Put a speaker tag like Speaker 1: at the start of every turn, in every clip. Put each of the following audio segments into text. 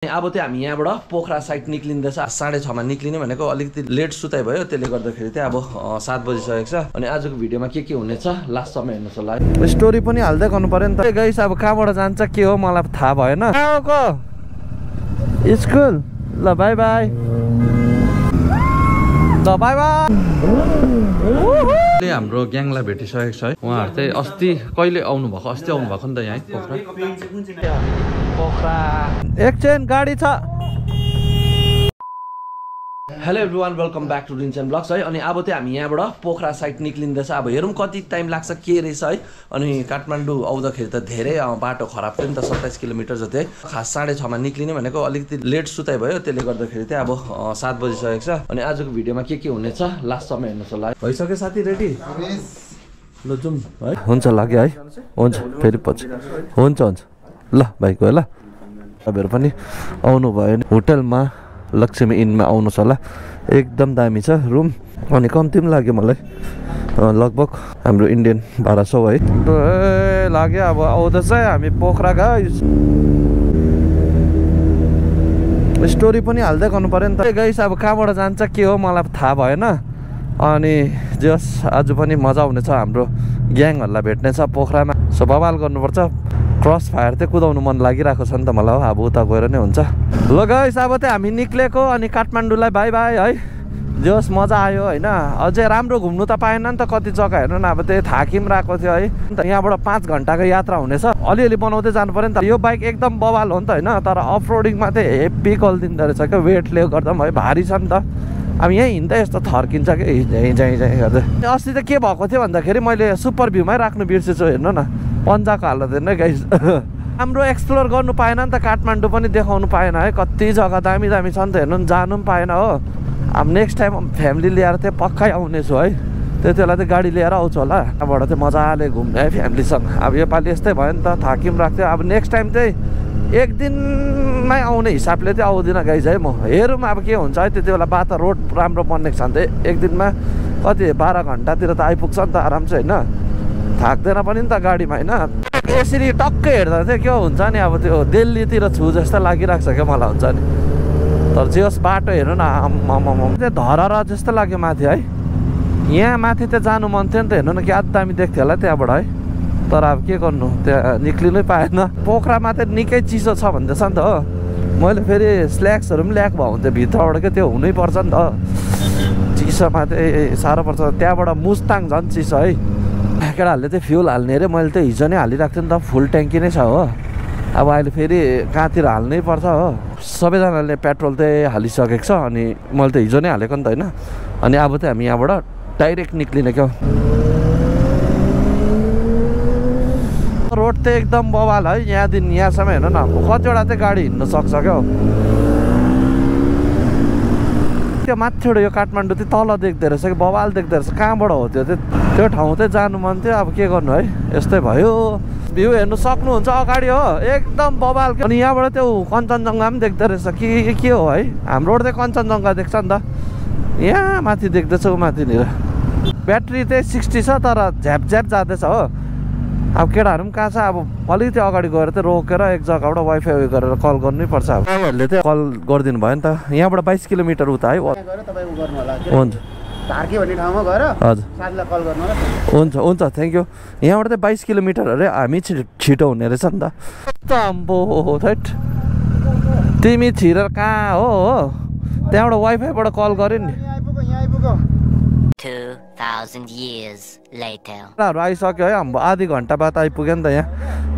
Speaker 1: अब चाहिँ हामी यहाँबाट पोखरा साइड निक्लिँदैछ 6:30 मा निक्लिने भनेको अलिकति लेट सुताइ भयो त्यसले गर्दाखेरि चाहिँ अब 7 बजिसकेको छ अनि आजको भिडियोमा के हुनेछ लास्ट समय हेर्नुस् होला है स्टोरी पनि हाल्दै गर्नु पर्यो नि त गाइस अब कहाँबाट जान्छ के हो मलाई थाहा भएन आको स्कुल ल बाइ बाइ ल बाइ बाइ हाम्रो ग्याङलाई भेटिसकेको छ है उहाँहरु चाहिँ अस्ति कहिले आउनु भएको नि त यहाँ पोखरा एकचेन गाडी छ hello everyone welcome back to Rinchen vlogs है अनि अब चाहिँ हामी यहाँबाट पोखरा साइड निक्लिँदैछ अब हेरौँ कति टाइम लाग्छ के रहेछ है अनि काठमाडौँ आउँदाखेरि त धेरै बाटो खराब थियो नि त 27 किलोमिटर जति है खास 6:30 मा निक्लिने भनेको अलिकति लेट सुताइ भयो त्यसले गर्दाखेरि चाहिँ अब 7 बजिसकेको छ अनि आजको भिडियोमा के हुनेछ लास्ट समय हेर्नुस् होला है भइसक्यो साथी रेडी ल जाउँ है हुन्छ लाग्यो है हुन्छ फेरि पछि हुन्छ ल भाइ गयो ल तपाईँहरू पनि आउनु भयो नि होटलमा लक्ष्मी इनमा आउनुहोस् होला एकदम दामी छ रुम अनि कम्ती पनि लाग्यो मलाई लगभग हाम्रो इन्डियन 1200 है लाग्यो अब आउँदैछ हामी पोखरा गयो स्टोरी पनि हाल्दै गर्नु पर्यो नि त गाइस अब कहाँबाट जान्छ के हो मलाई थाहा भएन अनि जस आज पनि मजा हुनेछ हाम्रो ग्याङहरूलाई भेट्ने छ पोखरामा सो बवाल गर्नुपर्छ क्रस फायर चाहिँ कुदाउनु मन लागिरहेको छ नि त मलाई अब उता गएर नै हुन्छ ल गाइस अब चाहिँ हामी निक्लेको अनि काठमाडौँलाई बाइ बाइ है जोस् मजा आयो होइन अझै राम्रो घुम्नु त पाएन नि त कति जग्गा हेर्नु न अब त्यही थाकिम रहेको थियो है अन्त यहाँबाट 5 घन्टाको यात्रा हुनेछ अलिअलि बनाउँदै जानु पर्यो नि त यो बाइक एकदम बवाल हो नि त होइन तर अफ रोडिङमा चाहिँ हेभी गल्दिँदो रहेछ क्या वेटले गर्दा पनि है भारी छ नि त अब यहीँ हिँड्दा यस्तो थर्किन्छ कि झैँ गर्दै अस्ति त के भएको थियो भन्दाखेरि मैले सुपर भ्यूमै राख्नु बिर्सेछु हेर्नु न पन्जाको हालत हेर्नु गाइस हाम्रो एक्सप्लोर गर्नु पाएन नि त काठमाडौँ पनि देखाउनु पाएन है कति जग्गा दामी दामी छ नि त हेर्नु जानु पनि पाएन हो अब नेक्स्ट टाइम फ्यामिली लिएर चाहिँ पक्कै आउनेछु है त्यति बेला चाहिँ गाडी लिएर आउँछु होला त्यहाँबाट चाहिँ मजाले घुम्ने है फ्यामिलीसँग अब योपालि यस्तै भयो नि त थाकिम राख्थ्यो अब नेक्स्ट टाइम चाहिँ एक दिनमै आउने हिसाबले चाहिँ आउँदिनँ गाइज है म हेरौँ अब के हुन्छ है त्यति बेला बाटो रोड राम्रो बन्नेको छ भने चाहिँ एक दिनमा कति 12 घन्टातिर त आइपुग्छ नि त आराम चाहिँ होइन थाक्दैन पनि नि त गाडीमा होइन यसरी टक्कै हेर्दा चाहिँ के हुन्छ नि अब त्यो दिल्लीतिर छु जस्तो लागिरहेको छ क्या मलाई हुन्छ नि तर जे होस् बाटो हेर्नु न त्यो धरहरा जस्तो लाग्यो माथि है यहाँ माथि त जानु मन थियो नि त हेर्नु न क्या दामी देख्थ्यो होला त्यहाँबाट है तर अब के गर्नु त्यहाँ निक्लिनै पाएन पोखरामा त निकै चिसो छ भन्दैछ नि त हो मैले फेरि स्ल्याक्सहरू पनि ल्याएको भयो भने भित्रबाट क्या त्यो हुनै पर्छ नि त चिसोमा चाहिँ साह्रो पर्छ त्यहाँबाट मुस्ताङ झन् चिसो है केटाहरूले चाहिँ फ्युल हाल्ने अरे मैले त हिजो नै हालिरहेको थिएँ नि त फुल ट्याङ्की नै छ हो अब अहिले फेरि कहाँतिर हाल्नै पर्छ हो सबैजनाले पेट्रोल चाहिँ हालिसकेको छ अनि मैले त हिजो नै हालेको नि त होइन अनि अब चाहिँ हामी यहाँबाट डाइरेक्ट निक्लिने क्या रोड चाहिँ एकदम बवाल है यहाँदेखि यहाँसम्म हेर्नु न कतिवटा चाहिँ गाडी हिँड्नु सक्छ क्या त्यो माथिबाट यो काठमाडौँ चाहिँ तल देख्दो रहेछ कि बवाल देख्दो रहेछ कहाँबाट हो त्यो ठाउँ चाहिँ जानु मन थियो अब के गर्नु है यस्तै भयो भ्यू हेर्नु सक्नुहुन्छ अगाडि हो एकदम बवाल अनि यहाँबाट त्यो कञ्चनजङ्घा पनि देख्दो रहेछ कि के हो है हाम्रो रोड चाहिँ कञ्चनजङ्घा देख्छ नि त यहाँ माथि देख्दैछ माथिनिर ब्याट्री चाहिँ 60 छ तर झ्याप जाँदैछ हो अब केटाहरू पनि कहाँ छ अब अलिकति अगाडि गएर चाहिँ रोकेर एक जग्गाबाट वाइफाई उयो गरेर कल गर्नै पर्छ अब तपाईँहरूले चाहिँ कल गरिदिनु भयो नि त यहाँबाट 22 किलोमिटर उता है हुन्छ भन्ने ठाउँमा गएर हजुर साथीलाई कल गर्नु होला हुन्छ थ्याङ्क यू यहाँबाट चाहिँ 22 किलोमिटर अरे हामी छिटो हुने रहेछ नि त अम्बो थैट तिमी छिरेर कहाँ हो त्यहाँबाट वाइफाईबाट कल गऱ्यो नि
Speaker 2: 2000 years later
Speaker 1: आइसक्यो है हाम्रो आधी घन्टा बाद आइपुग्यो नि त यहाँ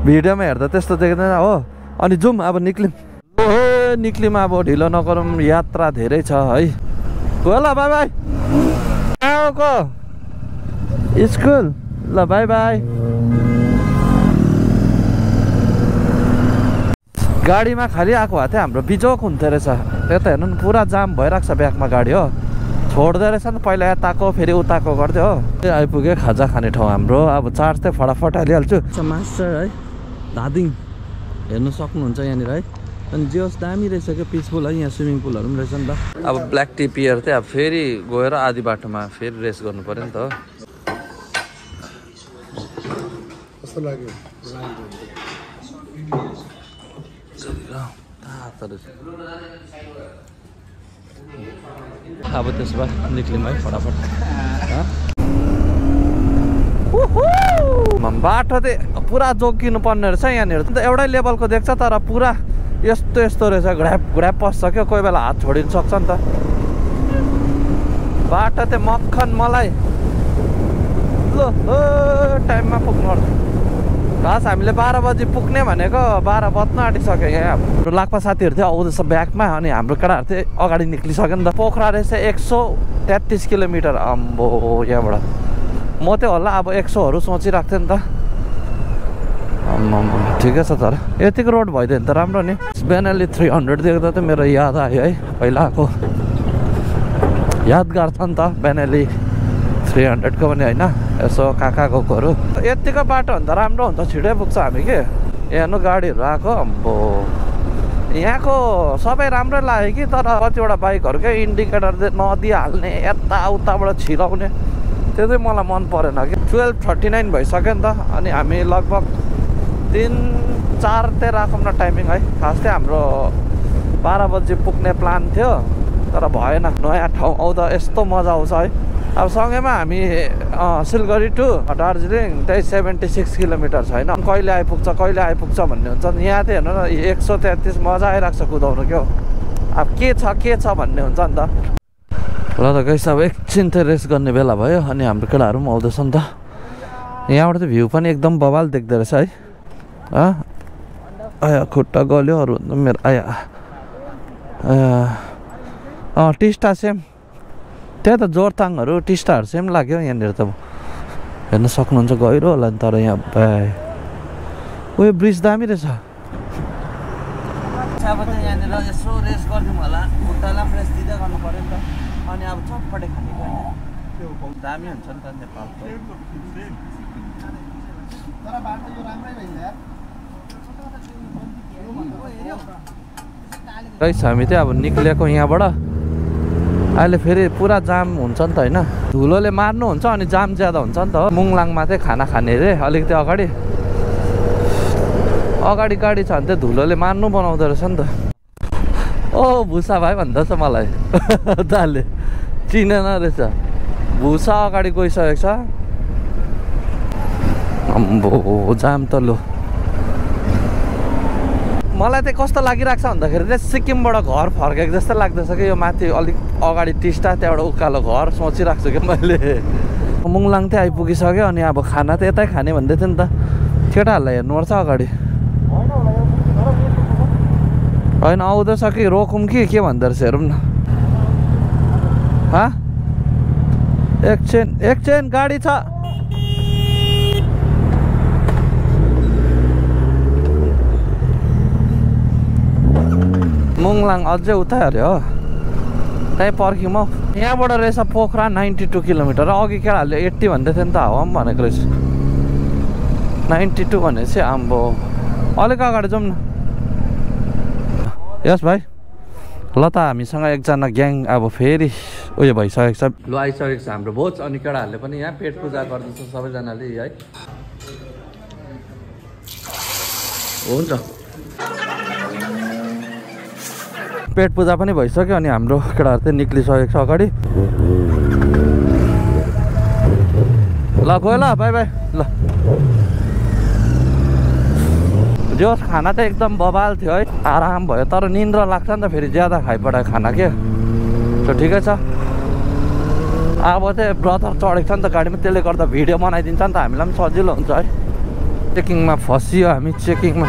Speaker 1: भिडियोमा हेर्दा त्यस्तो देख्दैन हो अनि जाउँ अब निक्लिम अब ढिलो नगरौँ यात्रा धेरै छ है गयो ल बाइ बाइ आएको स्कुल ल बाइ बाइ गाडीमा खालि आएको भए चाहिँ हाम्रो बिजोक हुन्थ्यो रहेछ त्यो त हेर्नु न पुरा जाम भइरहेको छ ब्याकमा गाडी हो छोड्दो रहेछ नि पहिला यताको फेरि उताको गर्थ्यो हो आइपुग्यो खाजा खाने ठाउँ हाम्रो अब चार्ज चाहिँ फटाफट हालिहाल्छु मास्टर है धादिङ हेर्नु सक्नुहुन्छ यहाँनिर है अनि जे होस् दामी रहेछ क्या पिसफुल है यहाँ स्विमिङ पुलहरू पनि रहेछ नि त अब ब्ल्याक टी पियर चाहिँ अब फेरि गएर आधी बाटोमा फेरि रेस गर्नु पऱ्यो नि त कस्तो लाग्यो लाग्दो रहेछ अब त्यसो भए निक्लिम है फटाफट बाटो चाहिँ पुरा जोगिनु पर्ने रहेछ यहाँनिर त एउटै लेभलको देख्छ तर पुरा यस्तो यस्तो रहेछ घुड्याप घुड्याप पस्छ क्या कोही बेला हात छोडिनु सक्छ नि त बाटो चाहिँ मक्खन मलाई ल टाइममा पुग्नु खास हामीले 12 बजी पुग्ने भनेको 12 बज्न आँटिसक्यो यहाँ हाम्रो लाक्पा साथीहरू थियो आउँदैछ ब्याकमा अनि हाम्रो केटाहरू चाहिँ अगाडि निक्लिसक्यो नि त पोखरा रहेछ 133 किलोमिटर अम्बो यहाँबाट म चाहिँ होला अब 100हरू सोचिरहेको थिएँ नि त ठिकै छ तर यतिको रोड भइदियो भने त राम्रो नि बेनाली 300 देख्दा त मेरो याद आयो है पहिलाको यादगार छ नि त बेनाली 300 को पनि होइन यसो काका गएकोहरू यतिको बाटो भने त राम्रो हुन्छ छिटै पुग्छ हामी के हेर्नु गाडीहरू आएको अम्बो यहाँको सबै राम्रै लाग्यो कि तर कतिवटा बाइकहरूकै इन्डिकेटर नदिइहाल्ने यताउताबाट छिराउने त्यो चाहिँ मलाई मन परेन कि 12:39 भइसक्यो नि त अनि हामी लगभग 3-4 राखौँ न टाइमिङ है खास चाहिँ हाम्रो 12 बजी पुग्ने प्लान थियो तर भएन नयाँ ठाउँ आउँदा यस्तो मजा आउँछ है अब सँगैमा हामी सिलगढी टु दार्जिलिङ त्यही 76 किलोमिटर छ होइन कहिले आइपुग्छ भन्ने हुन्छ यहाँ चाहिँ हेर्नु न 133 मजा आइरहेको छ कुदाउनु क्या अब के छ भन्ने हुन्छ नि त ल त गाइस अब एकछिन चाहिँ रेस्ट गर्ने बेला भयो अनि हाम्रो केटाहरू पनि आउँदैछ नि त यहाँबाट चाहिँ भ्यू पनि एकदम बवाल देख्दो रहेछ है आया खुट्टा गल्यो अरू मेरो आया टिस्टा सेम त्यहाँ त जोरथाङहरू टिस्टाहरू सेम लाग्यो यहाँनिर त हेर्न सक्नुहुन्छ गहिरो होला नि तर यहाँ उयो ब्रिज दामी रहेछ अब चाहिँ यहाँनिर यसो रेस्ट गरिदिउँ होला खुट्टालाई पनि रेस्ट दिँदै गर्नु पऱ्यो नि त अनि अब चटपटे खानेको होइन दामी हुन्छ नि त नेपालको हामी चाहिँ अब निक्लिएको यहाँबाट अहिले फेरि पुरा जाम हुन्छ नि त होइन धुलोले मार्नुहुन्छ अनि जाम ज्यादा हुन्छ नि त मुङलाङमा चाहिँ खाना खाने अरे अलिकति अगाडि गाडी छ भने चाहिँ धुलोले मार्नु बनाउँदो रहेछ नि त ओ भुसा भाइ भन्दैछ मलाई दाले चिनेन रहेछ भुसा अगाडि गइसकेको छ अम्बो जाम त लो मलाई चाहिँ कस्तो लागिरहेको छ भन्दाखेरि चाहिँ सिक्किमबाट घर फर्केको जस्तो लाग्दैछ कि यो माथि अलिक अगाडि टिस्टा त्यहाँबाट उकालो घर सोचिरहेको छु क्या मैले मुङलाङ चाहिँ आइपुगिसक्यो अनि अब खाना त यतै खाने भन्दै थियो नि त केटाहरूलाई हेर्नुपर्छ अगाडि होइन आउँदैछ कि रोकौँ कि के भन्दो रहेछ हेरौँ न एकछिन गाडी छ मुङलाङ अझै उता अरे हो त्यहीँ पर्ख्यौँ हौ यहाँबाट रहेछ पोखरा 92 किलोमिटर अघि केटाहरूले 80 भन्दै थियो नि त हावा पनि भनेको रहेछ 92 भनेपछि आम्बो अलिक अगाडि जाउँ न यस भाइ ल त हामीसँग एकजना ग्याङ अब फेरि उयो भइसकेको छ ल आइसकेको छ हाम्रो भोज अनि केटाहरूले पनि यहाँ पेट पूजा गर्दैछ सबैजनाले है हुन्छ पेट पूजा पनि भइसक्यो अनि हाम्रो केटाहरू चाहिँ निक्लिसकेको छ अगाडि ल गयो ल बाई बाई ल जो खाना चाहिँ एकदम बवाल थियो है आराम भयो तर निन्द्रा लाग्छ नि त फेरि ज्यादा खाइपठायो खाना के त्यो ठिकै छ अब चाहिँ ब्रदर चढेको छ नि त गाडीमा त्यसले गर्दा भिडियो बनाइदिन्छ नि त हामीलाई पनि सजिलो हुन्छ है चेकिङमा फसियो हामी चेकिङमा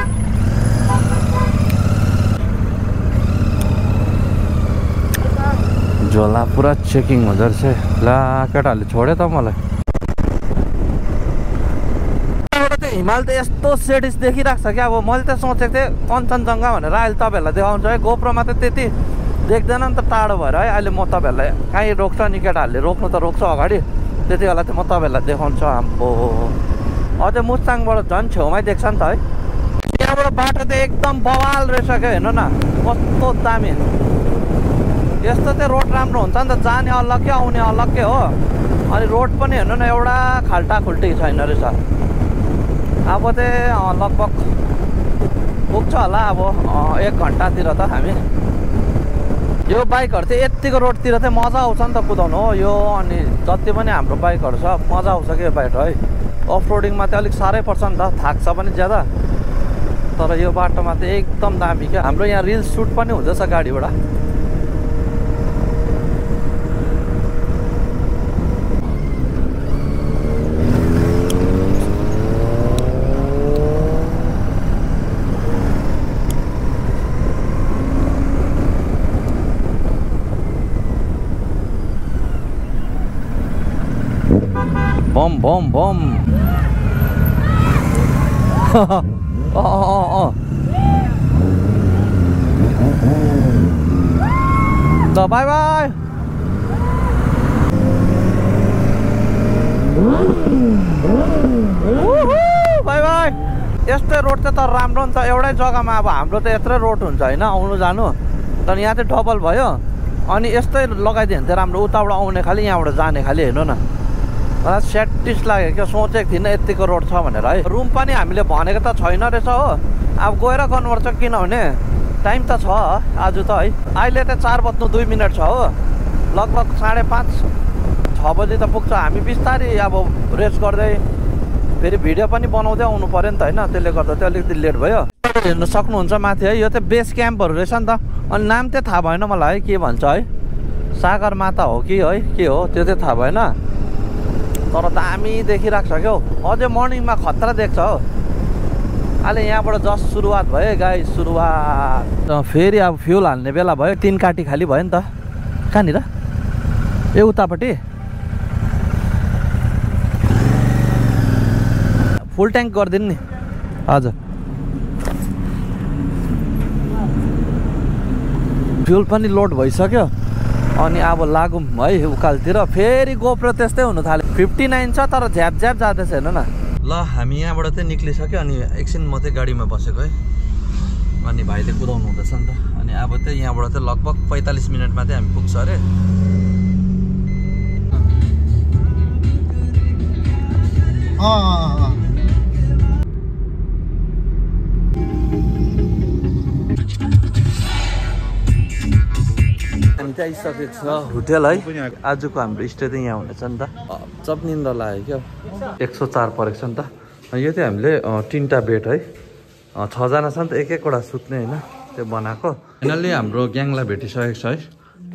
Speaker 1: झोला पुरा चेकिङ हुँदो रहेछ ला केटाहरूले छोड्यो त मलाई हिमाल त यस्तो सेटिस देखिरहेको छ कि अब मैले त सोचेको थिएँ कञ्चनजङ्घा भनेर अहिले तपाईँहरूलाई देखाउँछु है गोप्रोमा त त्यति देख्दैन नि त टाढो भएर है अहिले म तपाईँहरूलाई कहीँ रोक्छ नि केटाहरूले रोक्नु त रोक्छ अगाडि त्यति बेला चाहिँ म तपाईँहरूलाई देखाउँछु हाम्रो अझै मुस्ताङबाट झन् छेउमै देख्छ नि त है त्यहाँबाट बाटो चाहिँ एकदम बवाल रहेछ क्या हेर्नु न कस्तो दामी यस्तो चाहिँ रोड राम्रो हुन्छ नि त जाने अलग्गै आउने अलग्गै हो अनि रोड पनि हेर्नु न एउटा खाल्टा खुल्टी छैन रहेछ अब चाहिँ लगभग पुग्छ होला अब 1 घन्टातिर त हामी। यो बाइकहरू चाहिँ यतिको रोडतिर चाहिँ मजा आउँछ नि त कुदाउनु हो यो। अनि जति पनि हाम्रो बाइकहरू छ मजा आउँछ कि यो बाइक है। अफ रोडिङमा चाहिँ अलिक साह्रै पर्छ नि त, थाक्छ पनि ज्यादा। तर यो बाटोमा चाहिँ एकदम दामी क्या। हाम्रो यहाँ रिल्स सुट पनि हुँदैछ गाडीबाट। बम बम बम त बाई बाई। By by. यस्तै रोड चाहिँ तर राम्रो नि त। एउटै जग्गामा अब हाम्रो त यत्रै रोड हुन्छ होइन आउनु जानु, तर यहाँ चाहिँ डबल भयो। अनि यस्तै लगाइदियो भने चाहिँ राम्रो, उताबाट आउने खालि यहाँबाट जाने खालि। हेर्नु न मलाई स्याटिस लाग्यो क्या, सोचेको थिइनँ यतिको रोड छ भनेर है। रुम पनि हामीले भनेको त छैन रहेछ हो। अब गएर गर्नुपर्छ किनभने टाइम त छ आज त है। अहिले त 4:02 छ हो। लगभग 5:30 6 बजी त पुग्छ। हामी बिस्तारै अब रेस्ट गर्दै फेरि भिडियो पनि बनाउँदै आउनु पऱ्यो नि त होइन। त्यसले गर्दा चाहिँ अलिकति लेट भयो। हेर्नु सक्नुहुन्छ माथि है, यो चाहिँ बेस क्याम्पहरू रहेछ नि त। अनि नाम चाहिँ थाहा भएन मलाई है के भन्छ है, सागर माता हो कि है के हो त्यो चाहिँ थाहा भएन। तर दामी देखिरहेको छ क्या हौ। अझै मर्निङमा खतरा देख्छ हो। अहिले यहाँबाट जस्ट सुरुवात भयो गाइस, सुरुवात। फेरि अब फ्युल हाल्ने बेला भयो। 3 काटी खाली भयो नि त। कहाँनिर ए उतापट्टि फुल ट्याङ्क गरिदिनु नि। हजुर फ्युल पनि लोड भइसक्यो। अनि अब लागौँ है उकालतिर। फेरि गोप्रो त्यस्तै हुनु थाल्यो। 59 छ तर झ्याप झ्याप जाँदैछ हेर्नु न। ल हामी यहाँबाट चाहिँ निक्लिसक्यो। अनि एकछिन म चाहिँ गाडीमा बसेको है। अनि भाइले कुदाउनु हुँदैछ नि त। अनि अब चाहिँ यहाँबाट चाहिँ लगभग 45 मिनटमा चाहिँ हामी पुग्छ अरे। हामी चाहिँ आइसकेको छ होटेल है। आजको हाम्रो स्टे चाहिँ यहाँ हुनेछ नि त। सब निन्द्रा लाग्यो क्या। 104 परेको छ नि त। यो चाहिँ हामीले 3टा बेड है, 6 जना छ नि त, 1-1वटा सुत्ने होइन त्यो बनाएको। फाइनल्ली हाम्रो ग्याङलाई भेटिसकेको छ है।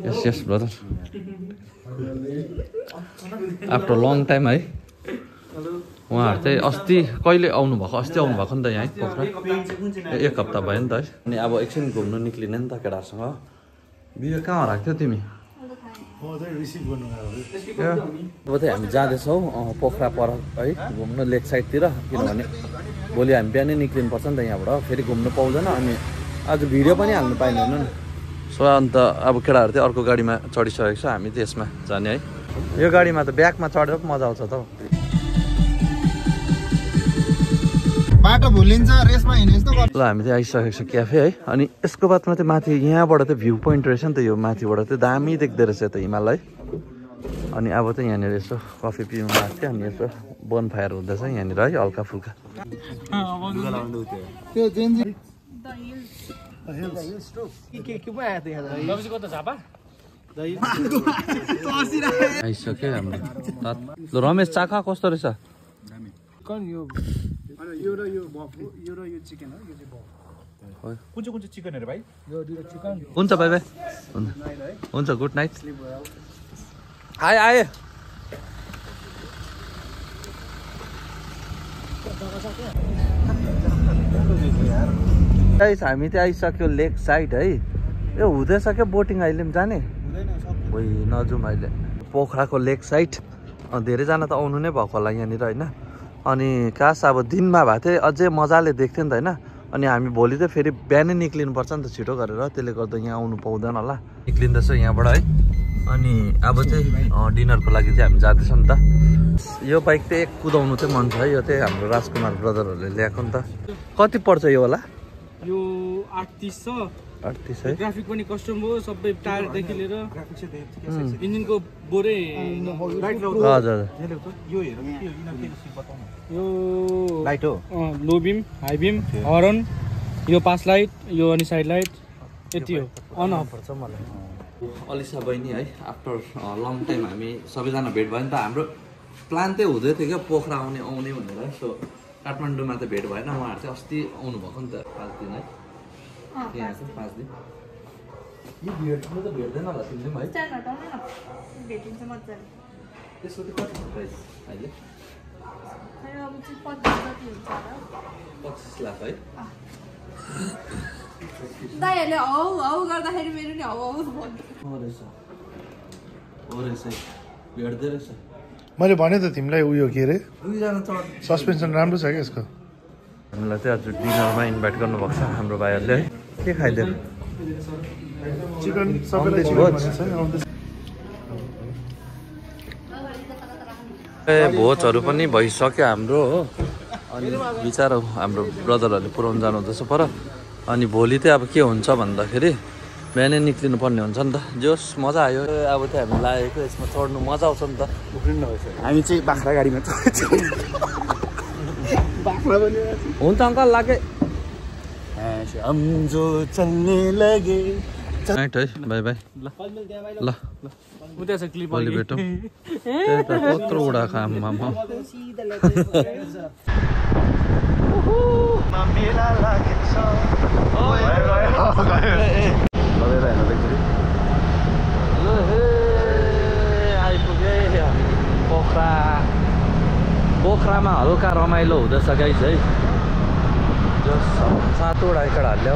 Speaker 1: यस यस ब्रदर आफ्टर लङ टाइम है। उहाँहरू चाहिँ अस्ति कहिले आउनुभएको, अस्ति आउनुभएको नि त यहाँ पोखरा। 1 हप्ता भयो नि त है। अनि अब एकछिन घुम्नु निक्लिने नि त केटाहरूसँग। बियो कहाँ हराएको थियो तिमी? अब चाहिँ हामी जाँदैछौँ पोखरा पर है घुम्नु लेक साइडतिर। किनभने भोलि हामी बिहानै निक्लिनुपर्छ नि त यहाँबाट। फेरि घुम्नु पाउँदैन। अनि आज भिडियो पनि हाल्नु पाइँदैन नि। सो अन्त अब केटाहरू चाहिँ अर्को गाडीमा चढिसकेको छ। हामी चाहिँ यसमा जाने है। यो गाडीमा त ब्यागमा चढेर पो मजा आउँछ त हौ।
Speaker 3: बाटो भुलिन्छ रेसमा हिँड्ने जस्तो गर्छ।
Speaker 1: ल हामी चाहिँ आइसकेको छ क्याफे है। अनि यसको बादमा चाहिँ माथि यहाँबाट चाहिँ भ्यू पोइन्ट रहेछ नि त। यो माथिबाट चाहिँ दामी देख्दो रहेछ त हिमाल है। अनि अब चाहिँ यहाँनिर यसो कफी पिउनु भएको थियो। अनि यसो बोन फायर हुँदैछ यहाँनिर है हल्का फुल्का। आइसक्यो हाम्रो। ल रमेश चाखा कस्तो रहेछ?
Speaker 3: यो र यो चिकन हो। यो चाहिँ बफ। कुन चाहिँ चिकनहरु भाइ? यो दुईटा चिकन।
Speaker 1: हुन्छ बाइ बाइ। हुन्छ गुड नाइट। आए गाइस हामी चाहिँ आइसक्यो लेक साइड है। यो हुँदैछ क्या बोटिङ। अहिले पनि जाने ओइ नजाउँ अहिले पोखराको लेक साइड। धेरैजना त आउनु नै भएको होला यहाँनिर होइन। अनि कास अब दिनमा भएको थिएँ अझै मजाले देख्थ्यो नि त होइन। अनि हामी भोलि चाहिँ फेरि बिहानै निक्लिनुपर्छ नि त छिटो गरेर। त्यसले गर्दा यहाँ आउनु पाउँदैन होला। निक्लिँदैछ यहाँबाट है। अनि अब चाहिँ डिनरको लागि चाहिँ हामी जाँदैछौँ नि त। यो बाइक चाहिँ एक कुदाउनु चाहिँ मन छ है। यो चाहिँ हाम्रो राजकुमार ब्रदरहरूले ल्याएको नि त। कति पर्छ यो होला?
Speaker 4: यो 38 छ।
Speaker 1: 38 है।
Speaker 4: ग्राफिक पनि कस्टम हो सबै टायरदेखि लिएर इन्जिनको बोरे।
Speaker 1: हजुर
Speaker 3: यो हेरौँ के हो किन के बताउनु।
Speaker 4: यो
Speaker 3: लाइट हो।
Speaker 4: लो बिम, हाई बिम, हर्न, यो पास लाइट यो अनि साइड लाइट यति हो अन अफ
Speaker 1: पर्छ मलाई अलिसा बहिनी है आफ्टर लङ टाइम हामी सबैजना भेट भयो नि त हाम्रो प्लान चाहिँ हुँदै थियो क्या पोखरा आउने भनेर है सो काठमाडौँमा त भेट भएन उहाँहरू चाहिँ अस्ति आउनु भएको नि त 5 दिन है यहाँ चाहिँ 5 दिन यो भेट्नु त भेट्दैन होला तिमीले पनि है
Speaker 5: भेटिन्छ मजाले
Speaker 1: त्यसको चाहिँ कति प्राइस अहिले
Speaker 5: अब चाहिँ 25 जति हुन्छ होला
Speaker 1: 25 लाख है
Speaker 5: दाइहरूले हौ हौ गर्दाखेरि मेरो नि हौ हौ
Speaker 1: रहेछ भेट्दै रहेछ
Speaker 6: मैले भने त तिमीलाई उयो के अरे
Speaker 1: दुईजना चढ
Speaker 6: सस्पेन्सन राम्रो छ क्या यसको
Speaker 1: हामीलाई चाहिँ आज डिनरमा इन्भाइट गर्नुभएको छ हाम्रो भाइहरूले है के खाइदियो
Speaker 6: चिकन सबैलाई चिकन भनेको छ
Speaker 1: ए भोजहरू पनि भइसक्यो हाम्रो हो अनि बिचारा हाम्रो ब्रदरहरूले पुऱ्याउनु जानुहुँदैछ पर अनि भोलि चाहिँ अब के हुन्छ भन्दाखेरि बिहानै निक्लिनु पर्ने हुन्छ नि त जोस् मजा आयो अब चाहिँ हामी लागेको यसमा चढ्नु मजा आउँछ नि त उफ्रिनु नभएछ
Speaker 3: हामी चाहिँ बाख्रा गाडीमा बाख्रा पनि
Speaker 1: हुन्छ अङ्कल लागे
Speaker 3: हम जो चल्ने लगे
Speaker 1: नाइट है बाई बाई ल
Speaker 4: उता छ क्लिप
Speaker 1: भोलि भेटौँ त्यही त कत्रो उडाएको आम्मा आइपुगे हामी पोखरामा हल्का रमाइलो हुँदैछ गाइस है जस 7 वटा एकड हाल्यो